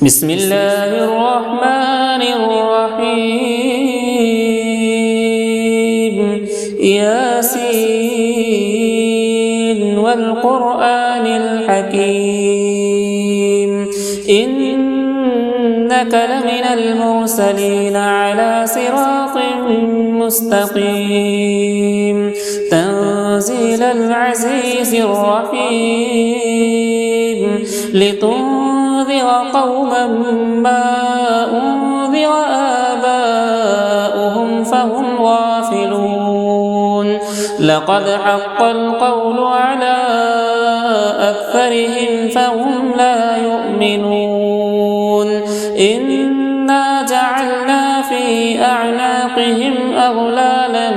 بسم الله الرحمن الرحيم ياسين والقرآن الحكيم إنك لمن المرسلين على صراط مستقيم تنزيل العزيز الرحيم لتنذر قوما ما أنذر آباؤهم فهم غافلون لقد حق القول على أكثرهم فهم لا يؤمنون إنا جعلنا في أعناقهم أغلالا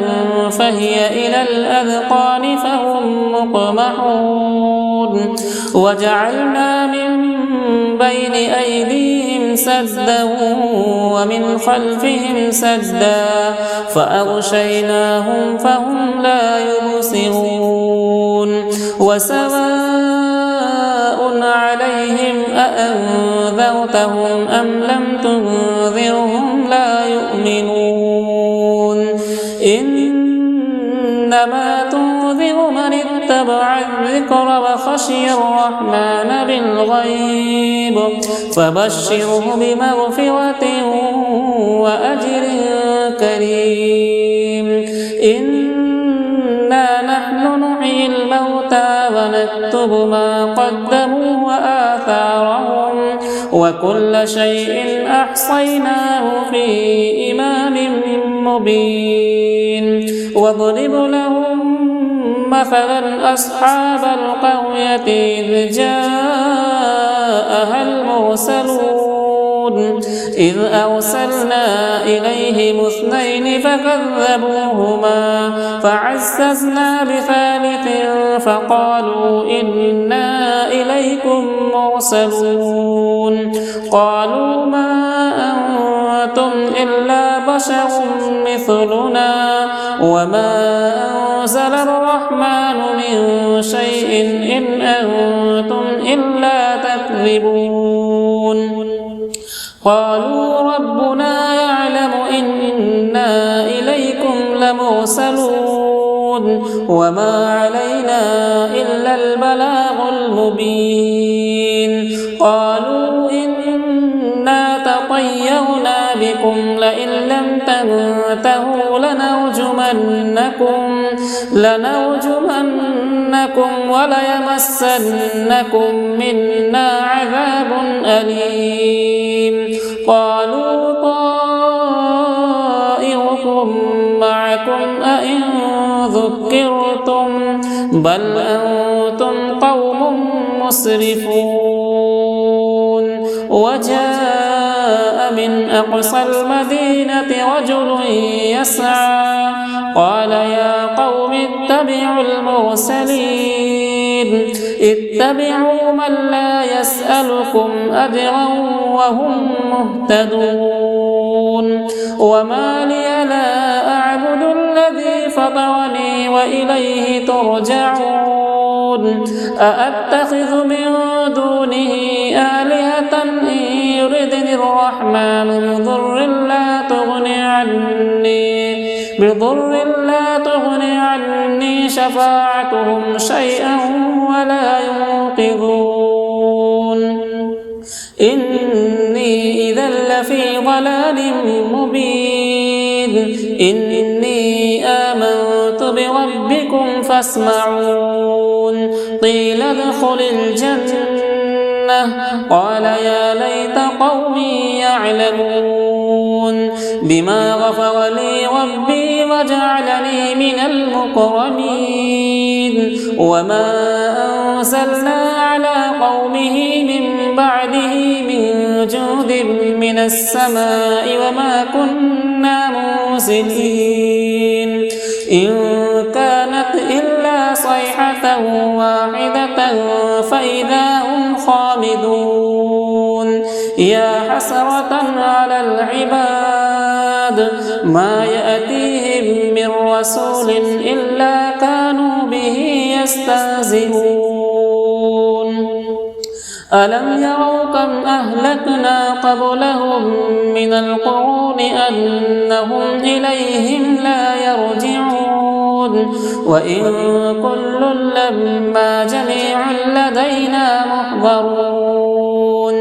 فهي إلى الأذقان فهم مقمحون وجعلنا من بين أيديهم سدا ومن خلفهم سدا فأغشيناهم فهم لا يبصرون وسواء عليهم أأنذرتهم أم لم تنذرهم لا يؤمنون إنما تنذر من اتبع الذكر وخشي الرحمن بالغيب فبشره بمغفرة وأجر كريم إنا نحن نحيي الموتى ونكتب ما قدموا وآثارهم وكل شيء أحصيناه في إمام مبين واضرب لهم مثلا أصحاب القرية إذ جاءها المرسلون إذ أرسلنا إليهم اثنين فكذبوهما فعززنا بثالث فقالوا إنا إليكم مرسلون قالوا ما أنتم إلا بشر مثلنا وما أنزل الرحمن من شيء إن أنتم إلا تكذبون قالوا ربنا يعلم إنا إليكم لمرسلون وما علينا إلا البلاغ المبين قالوا إنا تطيرنا بكم لئن لم تنتهوا لنرجمنكم وليمسنكم منا عذاب أليم قالوا طائركم معكم أئن ذكرتم بل أنتم قوم مسرفون وجاء من أقصى المدينة رجل يسعى قال يا قوم اتبعوا المرسلين اتبعوا من لا يسألكم أجرا وهم مهتدون وما لي لا أعبد الذي فطرني وإليه ترجعون أأتخذ من دونه آلهة إن يردني الرحمن بضر لا تغني عني شفاعتهم شيئا ولا ينقذون إني إذا لفي ضلال مبين إني آمنت بربكم فاسمعون قيل ادخل الجنة قال يا ليت قومي يعلمون بما غفر لي ربي وجعلني من المكرمين وما أنزلنا على قومه من بعده من جود من السماء وما كنا منزلين إن كانت إلا صيحة واحدة فإذا هم خامدون يا حسرة على العباد ما يأتيهم من رسول إلا كانوا به يستهزئون ألم يروا كم أهلكنا قبلهم من القرون أنهم إليهم لا يرجعون وإن كل لما جميع لدينا محضرون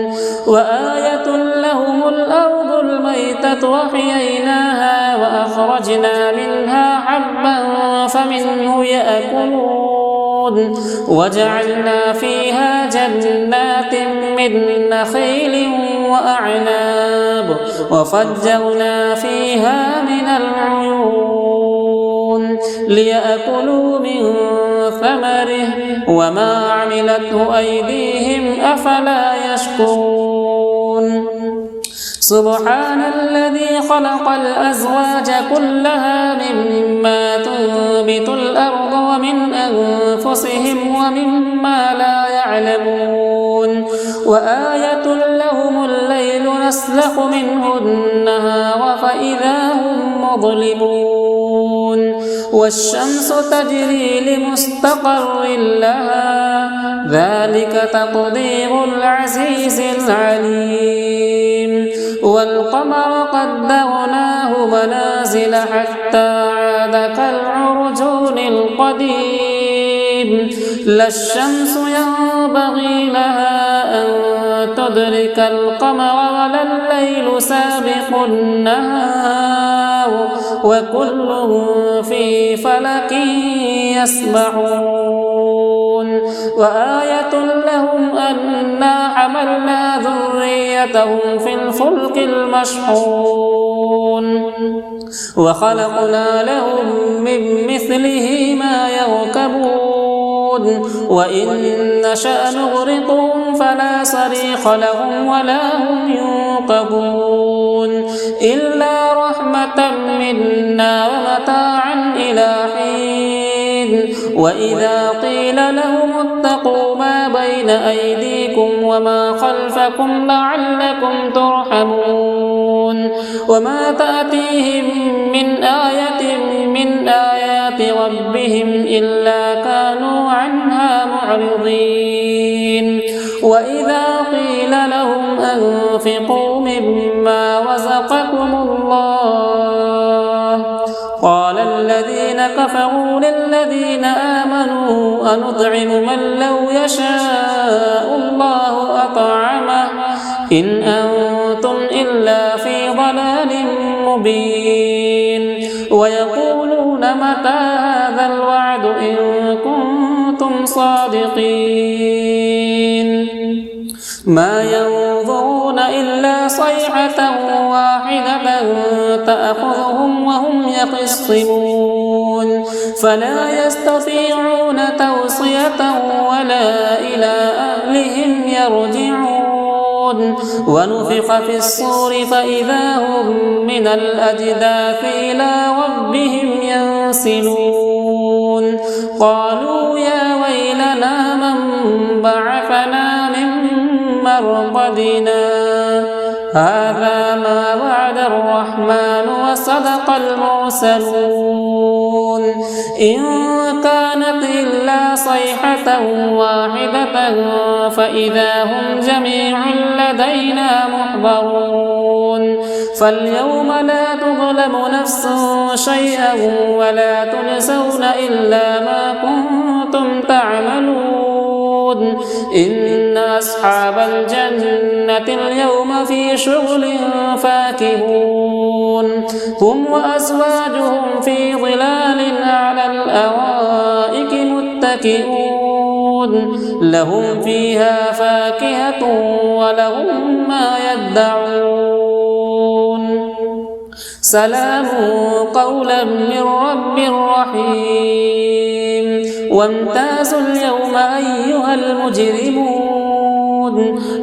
وآية لهم الأرض الميتة وحييناها وأخرجنا منها حبا فمنه يأكلون وجعلنا فيها جنات من نخيل وأعناب وفجرنا فيها من العيون ليأكلوا من ثمره وما عملته أيديهم أفلا يشكرون سبحان الذي خلق الأزواج كلها مما تنبت الأرض ومن أنفسهم ومما لا يعلمون وآية لهم الليل نسلخ منه النهار فإذا هم مظلمون والشمس تجري لمستقر لها ذلك تقدير العزيز العليم والقمر قدرناه منازل حتى عاد كالعرجون القديم لا الشمس ينبغي لها أن تدرك القمر ولا الليل سابق النهار وكل في فلك يسبحون وآية لهم أنا حملنا ذريتهم في الفلك المشحون وخلقنا لهم من مثله ما يركبون وإن نشأ نغرقهم فلا صريخ لهم ولا هم ينقذون إلا رحمة منا ومتاعا إلى حين وإذا قيل لهم اتقوا ما بين أيديكم وما خلفكم لعلكم ترحمون وما تأتيهم من آية من آيات ربهم إلا كانوا عنها معرضين وإذا قيل لهم أنفقوا مما رزقكم الله قال الذين كفروا للذين آمنوا أنطعم من لو يشاء الله أطعمه إن أنتم إلا في ضلال مبين ويقولون متى هذا الوعد إن كنتم صادقين ما ينظرون إلا صيحة واحدة تأخذهم وهم يخصمون فلا يستطيعون توصية ولا إلى أهلهم يرجعون ونفخ في الصور فإذا هم من الأجداث إلى ربهم ينسلون قالوا يا ويلنا من بعثنا من مرقدنا هذا ما وعد الرحمن وصدق المرسلون إن كانت إلا صيحة واحدة فإذا هم جميع لدينا محضرون فاليوم لا تظلم نفس شيئا ولا تجزون إلا ما كنتم تعملون إن أصحاب الجنة اليوم في شغل فاكهون هم وأزواجهم في ظلال على الأرائك متكئون لهم فيها فاكهة ولهم ما يدعون سلام قولا من رب رحيم وامتازوا اليوم أيها المجرمون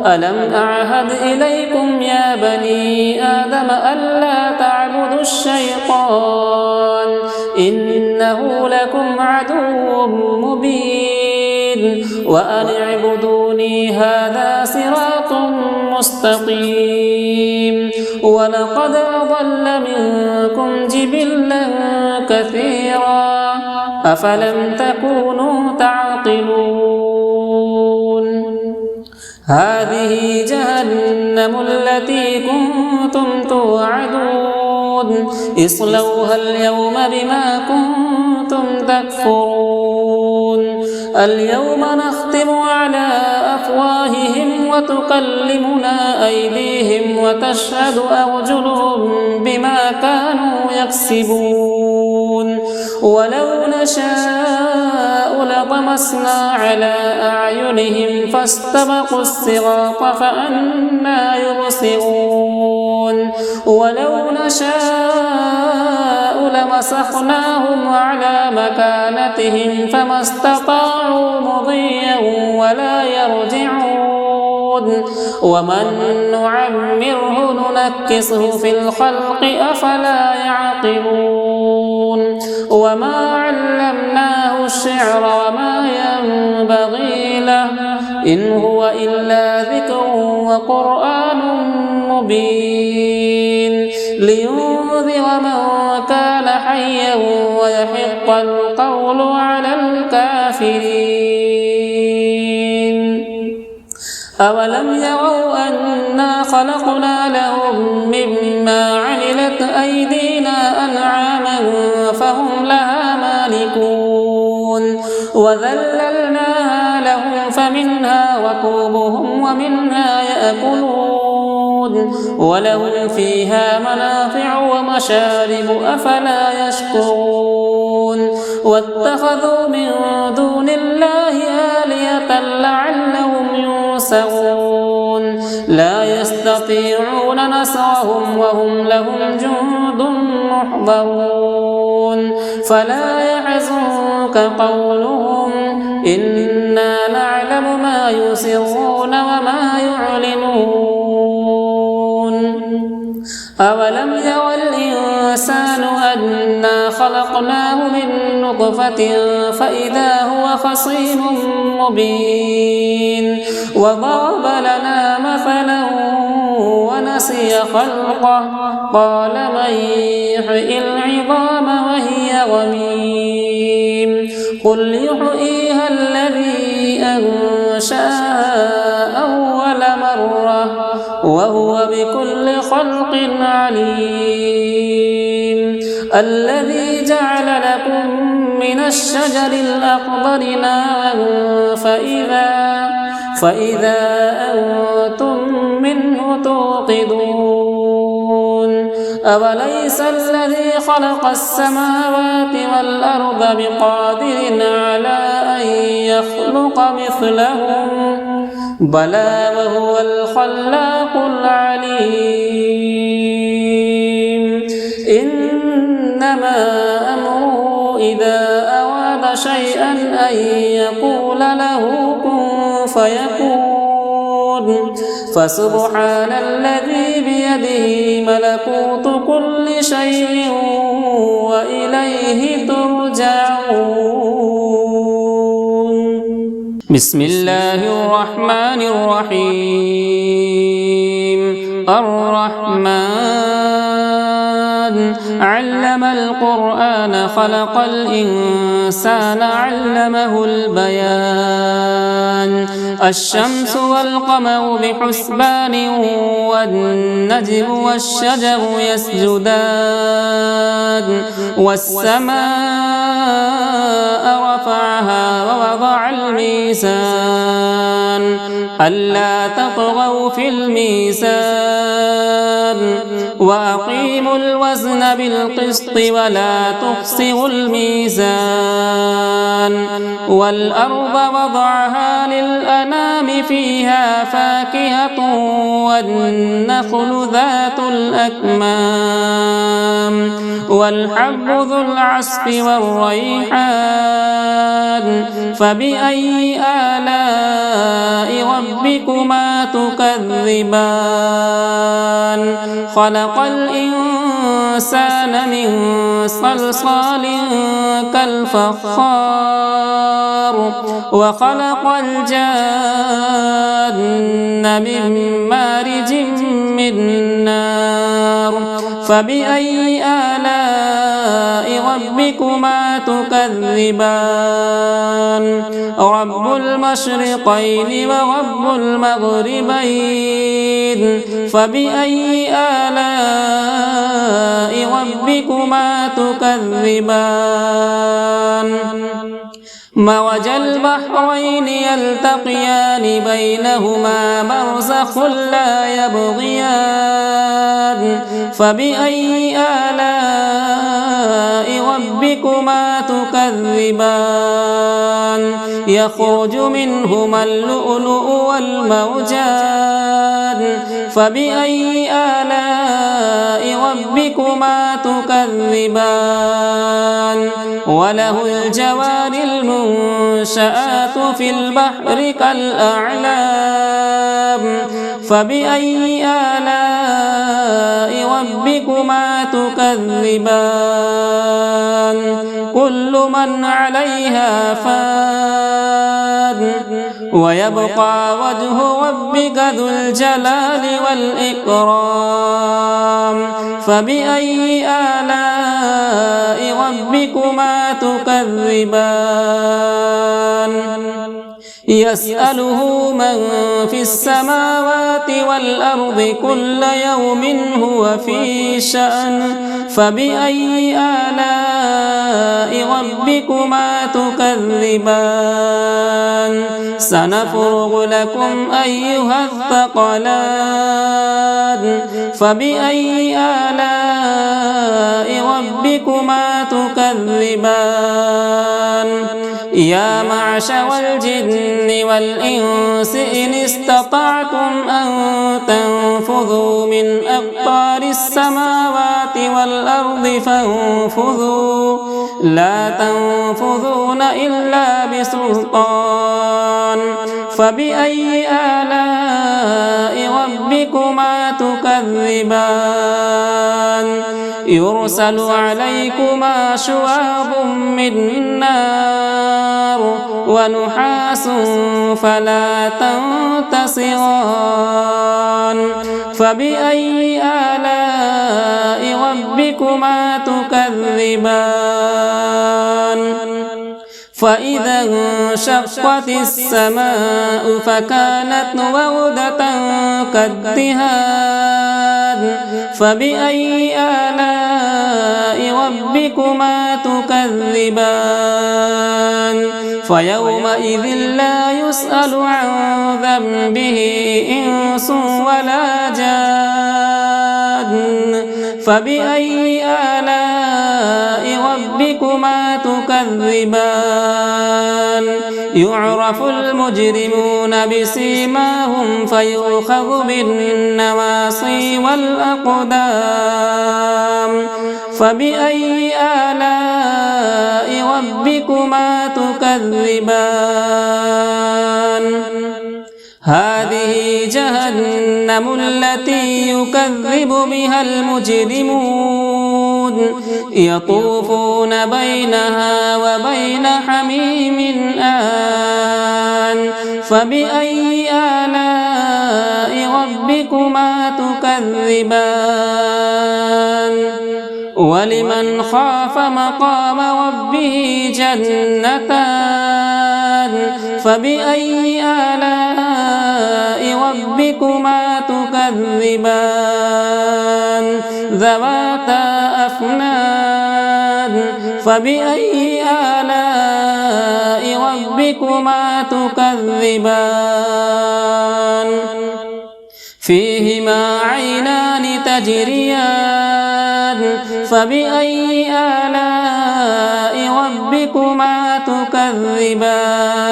ألم أعهد إليكم يا بني آدم ألا تعبدوا الشيطان إنه لكم عدو مبين وأن اعبدوني هذا صراط مستقيم ولقد أضل منكم جبلا كثيرا أفلم تكونوا تعقلون هذه جهنم التي كنتم توعدون اصلوها اليوم بما كنتم تكفرون اليوم نختم على أفواههم وتكلمنا أيديهم وتشهد أرجلهم بما كانوا يكسبون ولو نشاء لطمسنا على أعينهم فاستبقوا الصراط فأنى يبصرون ولو نشاء لمسخناهم على مكانتهم فما استطاعوا مضيا ولا يرجعون ومن نعمره ننكسه في الخلق أفلا يعقلون وما علمناه الشعر وما ينبغي له إن هو إلا ذكر وقرآن مبين لينذر من كان حيا ويحق القول على الكافرين أولم يروا أنا خلقنا لهم مما عملت أيدينا أنعاما فهم لها مالكون وذللناها لهم فمنها ركوبهم ومنها يأكلون ولهم فيها منافع ومشارب أفلا يشكرون واتخذوا من دون الله آلهة لعلهم ينصرون لا يستطيعون نصرهم وهم لهم جند محضرون فلا يحزنك قولهم إنا نعلم ما يسرون وما يعلنون أولم ير الإنسان أنا خلقناه من نطفة فإذا هو خصيم مبين وضرب لنا مثلا ونسي خلقه قال من يحيي العظام وهي رميم قل يحييها الذي أنشأها أول مرة وهو بكل خلق عليم الذي جعل لكم من الشجر الأخضر نارا فإذا أنتم منه توقدون أوليس الذي خلق السماوات والأرض بقادر على أن يخلق مثلهم بلى وهو الخلاق العليم إنما أمره إذا أراد شيئا أن يقول له كن فيكون فسبحان الذي بيده ملكوت كل شيء وإليه ترجعون بسم الله الرحمن الرحيم الرحمن علم القرآن خلق الإنسان علمه البيان الشمس والقمر بحسبان والنجم والشجر يسجدان والسماء رفعها ووضع الميزان ألا تطغوا في الميزان وأقيموا الوزن بالقسط ولا تخسروا الميزان والأرض وضعها للأنام فيها فاكهة والنخل ذات الأكمام والحب ذو العصف والريحان فبأي آلاء ربكما تكذبان خلق الإنسان من صلصال كالفخار وخلق الجان من مارج من نار فبأي آلاء ربكما تكذبان رب المشرقين ورب المغربين فبأي آلاء ربكما تكذبان مرج البحرين يلتقيان بينهما برزخ لا يبغيان فبأي آلاء ربكما تكذبان يخرج منهما اللؤلؤ والمرجان فبأي آلاء ربكما تكذبان وله الجوار المنشآت في البحر كالأعلام فبأي آلاء ربكما تكذبان كل من عليها فان ويبقى وجه ربك ذو الجلال والإكرام فبأي آلاء ربكما تكذبان يسأله من في السماوات والأرض كل يوم هو في شأن فبأي آلاء ربكما تكذبان سنفرغ لكم أيها الثقلان فبأي آلاء ربكما تكذبان يا معشر الجن والإنس إن استطعتم أن تنفذوا من أقطار السماوات والأرض فانفذوا لا تنفذون إلا بسلطان فبأي آلاء ربكما تكذبان يرسل عليكما شواظ من نار ونحاس فلا تنتصران فبأي آلاء ربكما تكذبان فإذا انشقت السماء فكانت وردة كالدهان فبأي آلاء ربكما تكذبان فيومئذ لا يسأل عن ذنبه إنس ولا جان فبأي آلاء ربكما تكذبان يعرف المجرمون بسيماهم فيؤخذ بالنواصي والأقدام فبأي آلاء ربكما تكذبان هذه جهنم التي يكذب بها المجرمون يطوفون بينها وبين حميم آن فبأي آلاء ربكما تكذبان ولمن خاف مقام ربه جنتان فبأي آلاء ربكما تكذبان ذواتا أفنان فبأي آلاء ربكما تكذبان فيهما عينان تجريان فبأي آلاء ربكما تكذبان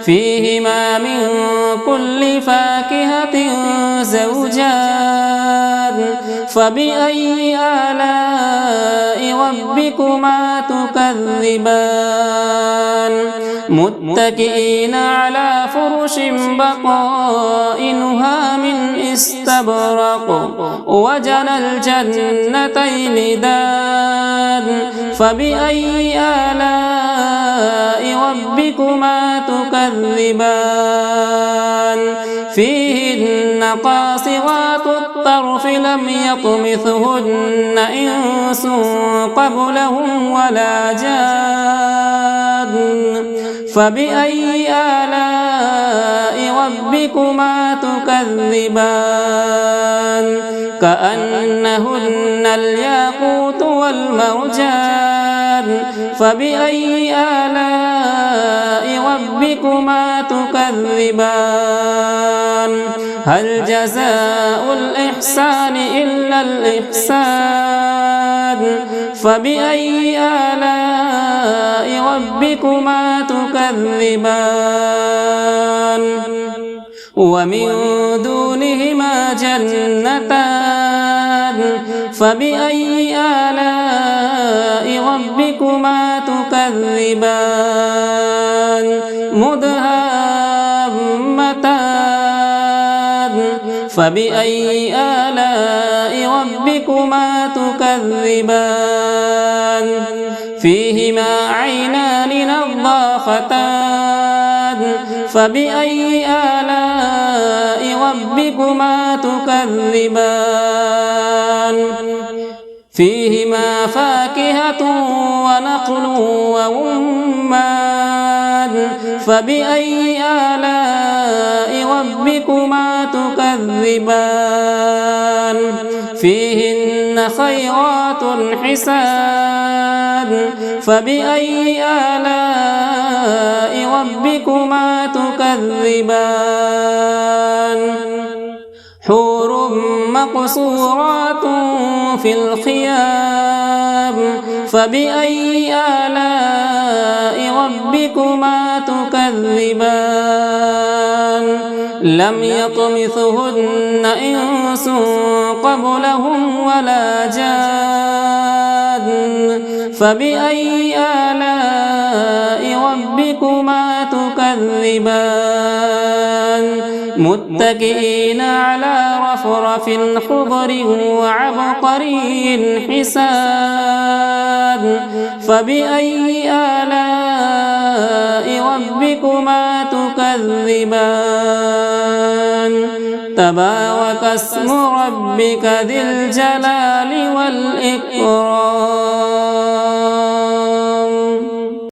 فيهما من كل فاكهة زوجان فبأي آلاء ربكما تكذبان متكئين على فرش بطائنها من استبرق وجنى الجنتين دان فبأي آلاء ربكما تكذبان فيهن قاصرات الطرف لم يطمثهن إنس قبلهم ولا جان فبأي آلاء ربكما تكذبان كأنهن الياقوت والمرجان فبأي آلاء ربكما تكذبان هل جزاء الإحسان إلا الإحسان فبأي آلاء ربكما تكذبان ومن دونهما جنتان فبأي آلاء ربكما تكذبان مدهامتان فبأي آلاء ربكما تكذبان فيهما عينان نضاختان فبأي آلاء ربكما تكذبان فيهما فاكهة ونخل ورمان فبأي آلاء ربكما تكذبان فيهن خيرات حسان فبأي آلاء ربكما تكذبان حور مقصورات في الخيام فبأي آلاء ربكما تكذبان لم يطمثهن إنس قبلهم ولا جان فبأي آلاء ربكما تكذبان متكئين على رفرف خضر وعبقري حسان فبأي آلاء ربكما تكذبان تبارك اسم ربك ذي الجلال والإكرام